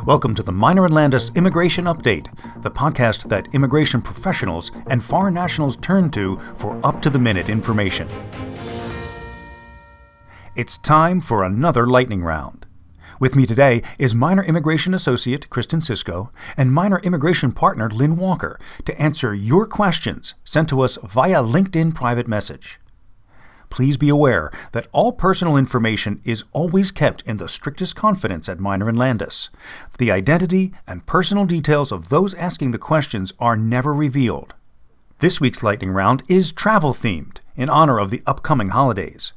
Welcome to the Meyner and Landis Immigration Update, the podcast that immigration professionals and foreign nationals turn to for up-to-the-minute information. It's time for another lightning round. With me today is Meyner Immigration Associate Kristen Sisko and Meyner Immigration Partner Lin Walker to answer your questions sent to us via LinkedIn private message. Please be aware that all personal information is always kept in the strictest confidence at Meyner and Landis. The identity and personal details of those asking the questions are never revealed. This week's lightning round is travel-themed in honor of the upcoming holidays.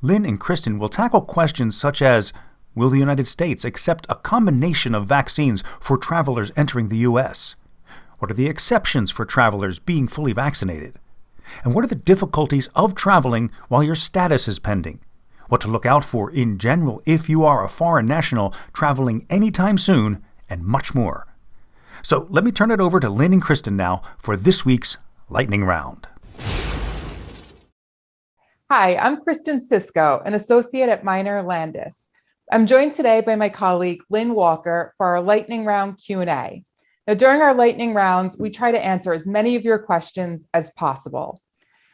Lin and Kristen will tackle questions such as, will the United States accept a combination of vaccines for travelers entering the U.S.? What are the exceptions for travelers being fully vaccinated? And what are the difficulties of traveling while your status is pending? What to look out for in general if you are a foreign national traveling anytime soon, and much more. So let me turn it over to Lin and Kristen now for this week's Lightning Round. Hi, I'm Kristen Sisko, an associate at Meyner Landis. I'm joined today by my colleague, Lin Walker, for our Lightning Round Q&A. Now, during our lightning rounds, we try to answer as many of your questions as possible.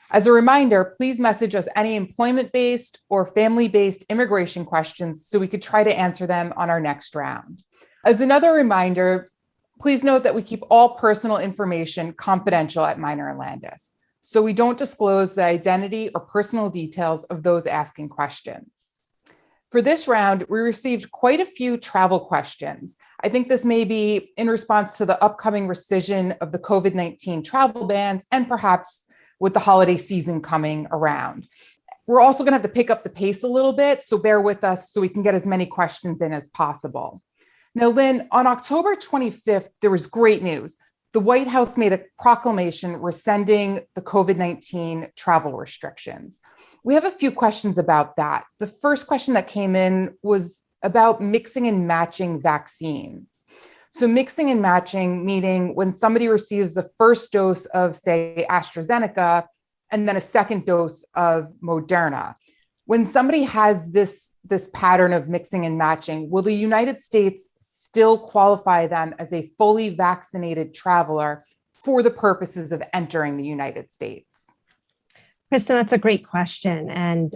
As a reminder, please message us any employment-based or family-based immigration questions so we could try to answer them on our next round. As another reminder, please note that we keep all personal information confidential at Meyner and Landis, so we don't disclose the identity or personal details of those asking questions. For this round, we received quite a few travel questions. I think this may be in response to the upcoming rescission of the COVID-19 travel bans and perhaps with the holiday season coming around. We're also going to have to pick up the pace a little bit, so bear with us so we can get as many questions in as possible. Now, Lin, on October 25th, there was great news. The White House made a proclamation rescinding the COVID-19 travel restrictions. We have a few questions about that. The first question that came in was about mixing and matching vaccines. So mixing and matching, meaning when somebody receives the first dose of, say, AstraZeneca, and then a second dose of Moderna. When somebody has this pattern of mixing and matching, will the United States still qualify them as a fully vaccinated traveler for the purposes of entering the United States? Kristen, that's a great question. And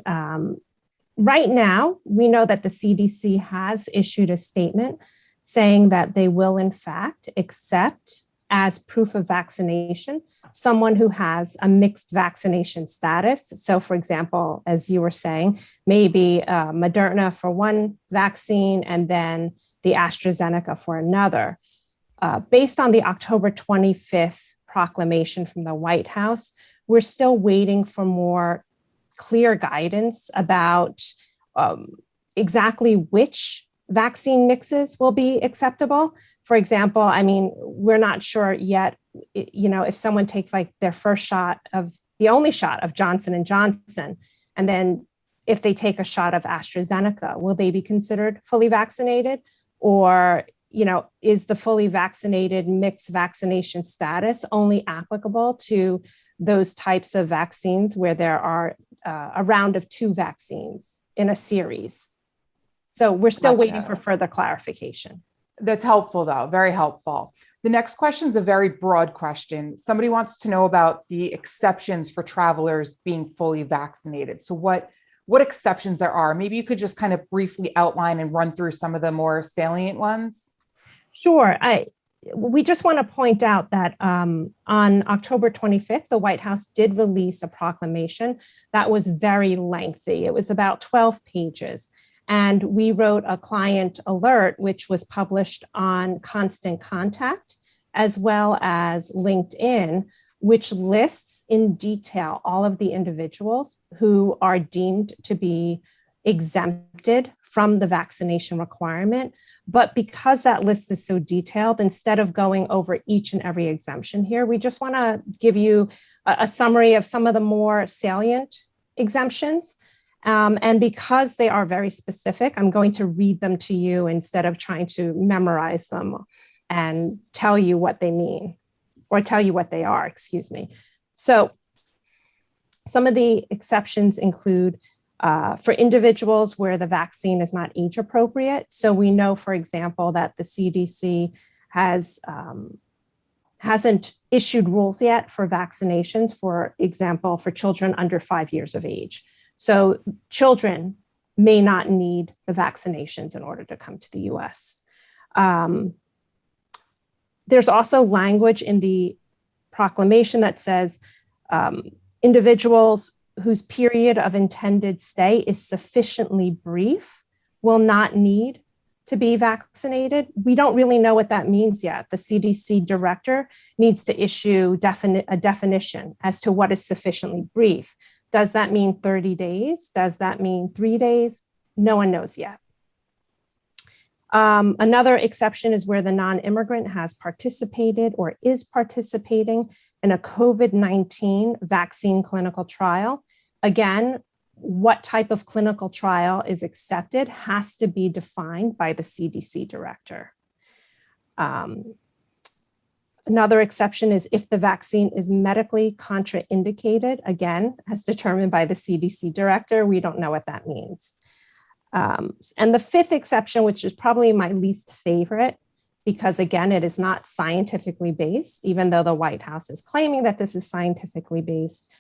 right now, we know that the CDC has issued a statement saying that they will, in fact, accept as proof of vaccination someone who has a mixed vaccination status. So, for example, as you were saying, maybe Moderna for one vaccine and then the AstraZeneca for another. Based on the October 25th proclamation from the White House, we're still waiting for more clear guidance about exactly which vaccine mixes will be acceptable. For example, I mean, we're not sure yet, if someone takes like their first shot of the only shot of Johnson & Johnson, and then if they take a shot of AstraZeneca, will they be considered fully vaccinated? Or, is the fully vaccinated mixed vaccination status only applicable to those types of vaccines where there are a round of 2 vaccines in a series? So we're still waiting for further clarification. That's helpful, though, very helpful. The next question is a very broad question. Somebody wants to know about the exceptions for travelers being fully vaccinated. So what exceptions there are? Maybe you could just kind of briefly outline and run through some of the more salient ones. Sure. We just want to point out that on October 25th, the White House did release a proclamation that was very lengthy. It was about 12 pages. And we wrote a client alert, which was published on Constant Contact, as well as LinkedIn, which lists in detail all of the individuals who are deemed to be exempted from the vaccination requirement. But because that list is so detailed, instead of going over each and every exemption here, we just want to give you a summary of some of the more salient exemptions. And because they are very specific, I'm going to read them to you instead of trying to memorize them and tell you what they mean, or tell you what they are, excuse me. So some of the exceptions include for individuals where the vaccine is not age appropriate. So we know, for example, that the CDC hasn't issued rules yet for vaccinations, for example, for children under 5 years of age. So children may not need the vaccinations in order to come to the US. There's also language in the proclamation that says individuals whose period of intended stay is sufficiently brief will not need to be vaccinated. We don't really know what that means yet. The CDC director needs to issue a definition as to what is sufficiently brief. Does that mean 30 days? Does that mean 3 days? No one knows yet. Another exception is where the non-immigrant has participated or is participating in a COVID-19 vaccine clinical trial. Again, what type of clinical trial is accepted has to be defined by the CDC director. Another exception is if the vaccine is medically contraindicated, again, as determined by the CDC director, we don't know what that means. And the fifth exception, which is probably my least favorite, because again, it is not scientifically based, even though the White House is claiming that this is scientifically based,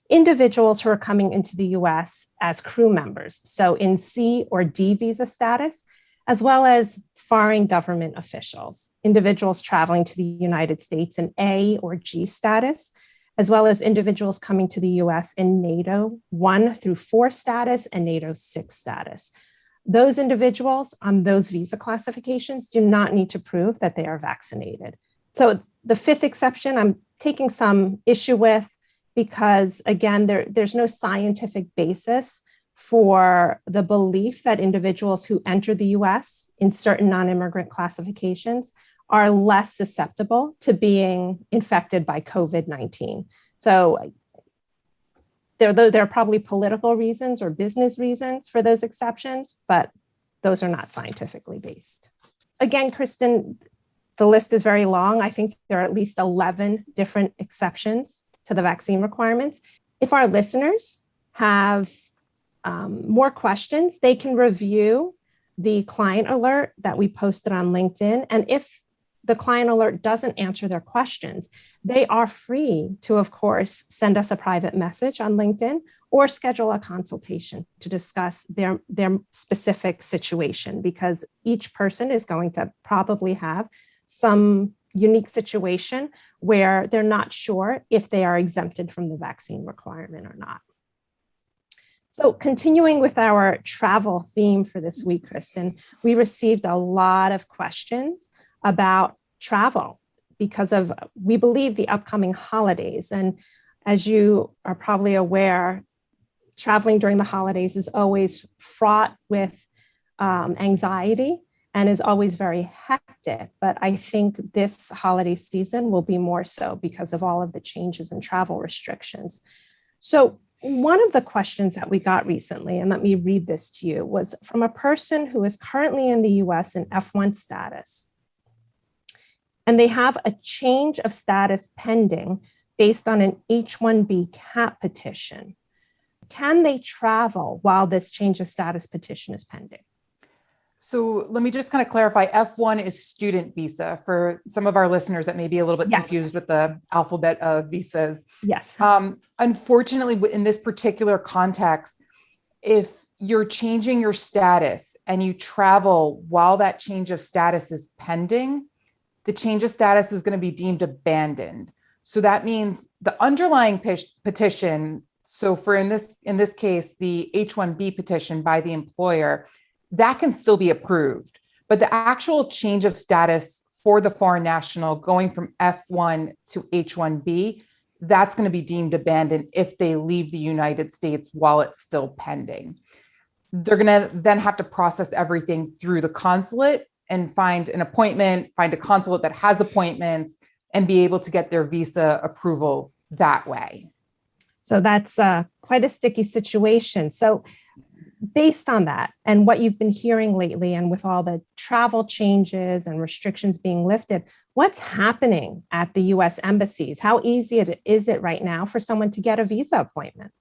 individuals who are coming into the US as crew members, so in C or D visa status, as well as foreign government officials, individuals traveling to the United States in A or G status, as well as individuals coming to the US in NATO 1 through 4 status and NATO 6 status. Those individuals on those visa classifications do not need to prove that they are vaccinated. So the fifth exception I'm taking some issue with, because again, there's no scientific basis for the belief that individuals who enter the US in certain non-immigrant classifications are less susceptible to being infected by COVID-19. So there are probably political reasons or business reasons for those exceptions, but those are not scientifically based. Again, Kristen, the list is very long. I think there are at least 11 different exceptions to the vaccine requirements. If our listeners have more questions, they can review the client alert that we posted on LinkedIn. And if the client alert doesn't answer their questions, they are free to, of course, send us a private message on LinkedIn or schedule a consultation to discuss their specific situation, because each person is going to probably have some unique situation where they're not sure if they are exempted from the vaccine requirement or not. So continuing with our travel theme for this week, Kristen, we received a lot of questions about travel because of, we believe, the upcoming holidays. And as you are probably aware, traveling during the holidays is always fraught with anxiety and is always very hectic. But I think this holiday season will be more so because of all of the changes in travel restrictions. So one of the questions that we got recently, and let me read this to you, was from a person who is currently in the US in F1 status. And they have a change of status pending based on an H-1B CAP petition. Can they travel while this change of status petition is pending? So let me just kind of clarify. F1 is student visa for some of our listeners that may be a little bit confused with the alphabet of visas. Yes. Unfortunately, in this particular context, if you're changing your status and you travel while that change of status is pending, the change of status is going to be deemed abandoned. So that means the underlying petition, so for in this case, the H-1B petition by the employer, that can still be approved. But the actual change of status for the foreign national going from F1 to H-1B, that's going to be deemed abandoned if they leave the United States while it's still pending. They're going to then have to process everything through the consulate and find an appointment, find a consulate that has appointments, and be able to get their visa approval that way. So that's quite a sticky situation. So based on that and what you've been hearing lately, and with all the travel changes and restrictions being lifted, what's happening at the US embassies? How easy is it right now for someone to get a visa appointment?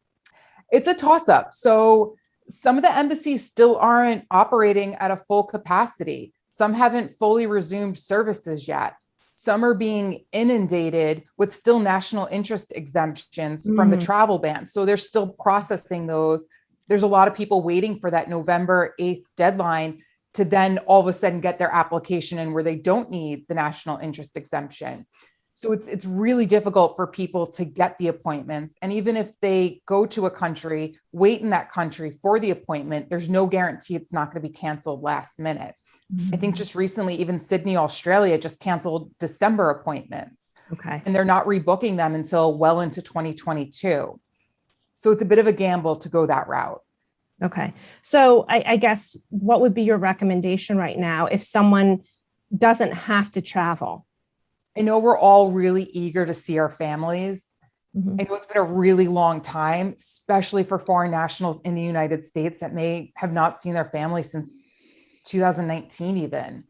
It's a toss-up. So Some of the embassies still aren't operating at a full capacity. Some haven't fully resumed services yet. Some are being inundated with still national interest exemptions from the travel ban. So they're still processing those. There's a lot of people waiting for that November 8th deadline to then all of a sudden get their application in where they don't need the national interest exemption. So it's really difficult for people to get the appointments. And even if they go to a country, wait in that country for the appointment, there's no guarantee it's not going to be canceled last minute. I think just recently, even Sydney, Australia just canceled December appointments. Okay. And they're not rebooking them until well into 2022. So it's a bit of a gamble to go that route. Okay. So I guess what would be your recommendation right now if someone doesn't have to travel? I know we're all really eager to see our families. I know it's been a really long time, especially for foreign nationals in the United States that may have not seen their family since 2019 even.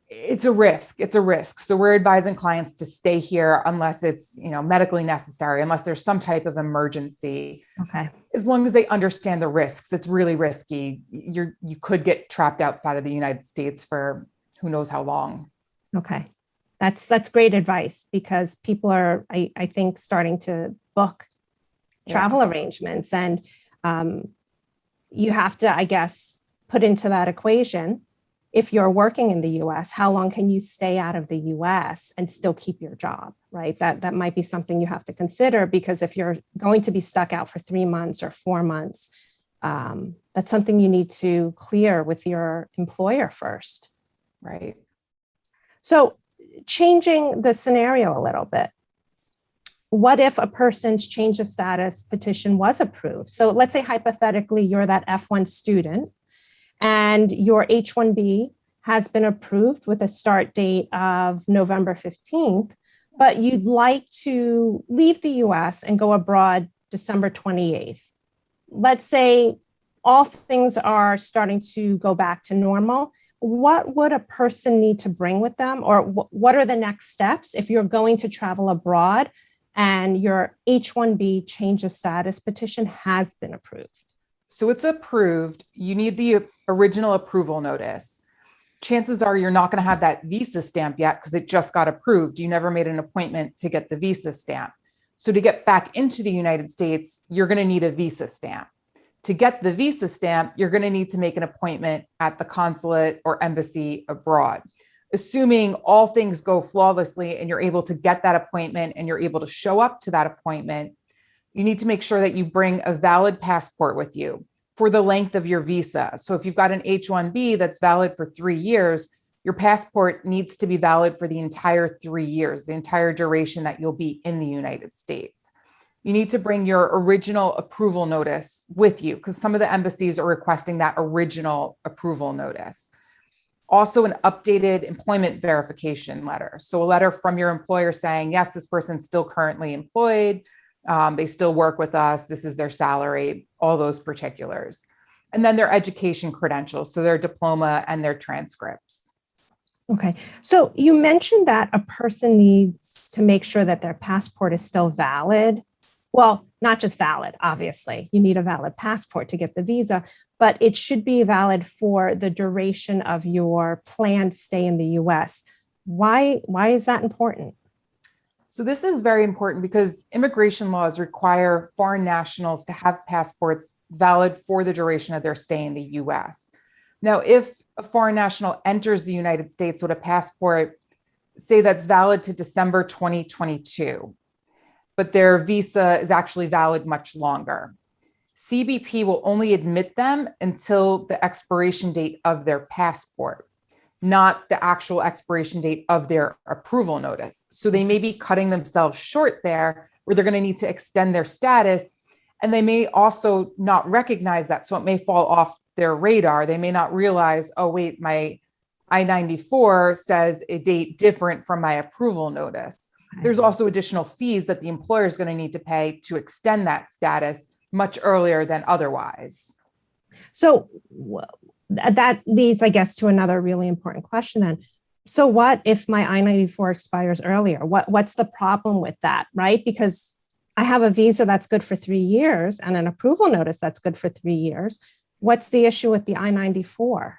It's a risk. It's a risk. So we're advising clients to stay here unless it's, medically necessary, unless there's some type of emergency. Okay. As long as they understand the risks, it's really risky. You could get trapped outside of the United States for who knows how long. Okay. That's great advice because people are, I think, starting to book travel arrangements, and you have to, I guess, put into that equation. If you're working in the US, how long can you stay out of the US and still keep your job, right? That might be something you have to consider, because if you're going to be stuck out for 3 months or 4 months, that's something you need to clear with your employer first. Right. So changing the scenario a little bit, what if a person's change of status petition was approved? So let's say hypothetically you're that F1 student and your H-1B has been approved with a start date of November 15th, but you'd like to leave the US and go abroad December 28th. Let's say all things are starting to go back to normal. What would a person need to bring with them, or what are the next steps if you're going to travel abroad and your H-1B change of status petition has been approved? So it's approved. You need the original approval notice. Chances are you're not going to have that visa stamp yet because it just got approved. You never made an appointment to get the visa stamp. So to get back into the United States, you're going to need a visa stamp. To get the visa stamp, you're going to need to make an appointment at the consulate or embassy abroad. Assuming all things go flawlessly and you're able to get that appointment and you're able to show up to that appointment, you need to make sure that you bring a valid passport with you for the length of your visa. So if you've got an H-1B that's valid for 3 years, your passport needs to be valid for the entire 3 years, the entire duration that you'll be in the United States. You need to bring your original approval notice with you because some of the embassies are requesting that original approval notice. Also, an updated employment verification letter. So a letter from your employer saying, yes, this person's still currently employed. They still work with us. This is their salary, all those particulars. And then their education credentials, so their diploma and their transcripts. Okay. So you mentioned that a person needs to make sure that their passport is still valid. Well, not just valid, obviously. You need a valid passport to get the visa, but it should be valid for the duration of your planned stay in the US. Why is that important? So this is very important because immigration laws require foreign nationals to have passports valid for the duration of their stay in the US. Now, if a foreign national enters the United States with a passport, say that's valid to December 2022, but their visa is actually valid much longer, CBP will only admit them until the expiration date of their passport, not the actual expiration date of their approval notice. So they may be cutting themselves short there, where they're going to need to extend their status. And they may also not recognize that. So it may fall off their radar. They may not realize, oh, wait, my I-94 says a date different from my approval notice. There's also additional fees that the employer is going to need to pay to extend that status much earlier than otherwise. So that leads, I guess, to another really important question then. So what if my I-94 expires earlier? What's the problem with that, right? Because I have a visa that's good for 3 years and an approval notice that's good for 3 years. What's the issue with the I-94?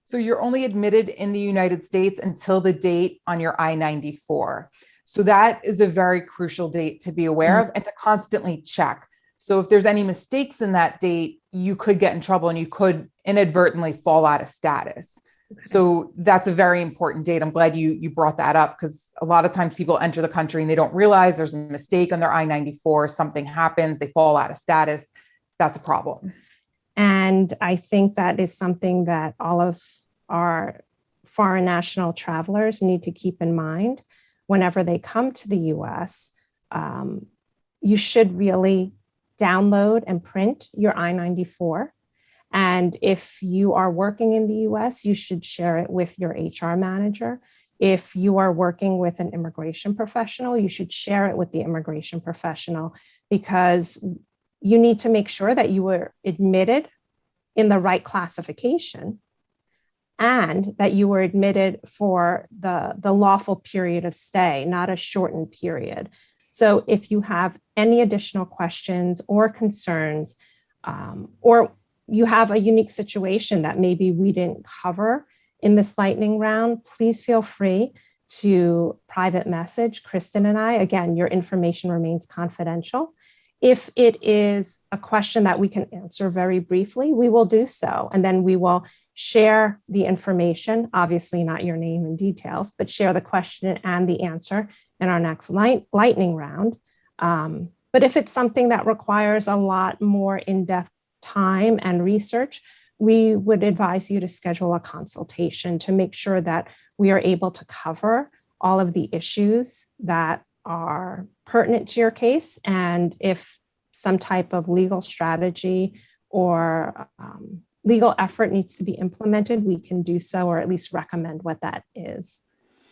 So you're only admitted in the United States until the date on your I-94. So that is a very crucial date to be aware of and to constantly check. So if there's any mistakes in that date, you could get in trouble and you could inadvertently fall out of status. Okay. So that's a very important date. I'm glad you brought that up, because a lot of times people enter the country and they don't realize there's a mistake on their I-94, something happens, they fall out of status. That's a problem. And I think that is something that all of our foreign national travelers need to keep in mind whenever they come to the US. You should really download and print your I-94. And if you are working in the US, you should share it with your HR manager. If you are working with an immigration professional, you should share it with the immigration professional, because you need to make sure that you were admitted in the right classification and that you were admitted for the lawful period of stay, not a shortened period. So if you have any additional questions or concerns, or you have a unique situation that maybe we didn't cover in this lightning round, please feel free to private message Kristen and I. Again, your information remains confidential. If it is a question that we can answer very briefly, we will do so. And then we will share the information, obviously not your name and details, but share the question and the answer in our next lightning round. But if it's something that requires a lot more in-depth time and research, we would advise you to schedule a consultation to make sure that we are able to cover all of the issues that are pertinent to your case. And if some type of legal strategy or legal effort needs to be implemented, we can do so, or at least recommend what that is.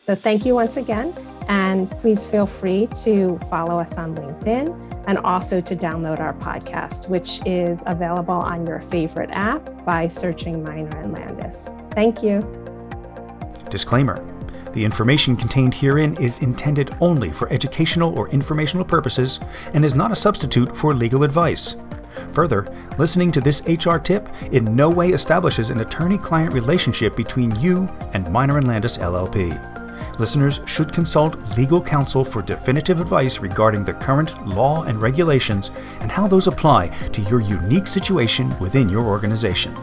So thank you once again, and please feel free to follow us on LinkedIn and also to download our podcast, which is available on your favorite app by searching Meyner and Landis. Thank you. Disclaimer: the information contained herein is intended only for educational or informational purposes and is not a substitute for legal advice. Further, listening to this HR tip in no way establishes an attorney-client relationship between you and Meyner and Landis LLP. Listeners should consult legal counsel for definitive advice regarding the current law and regulations and how those apply to your unique situation within your organization.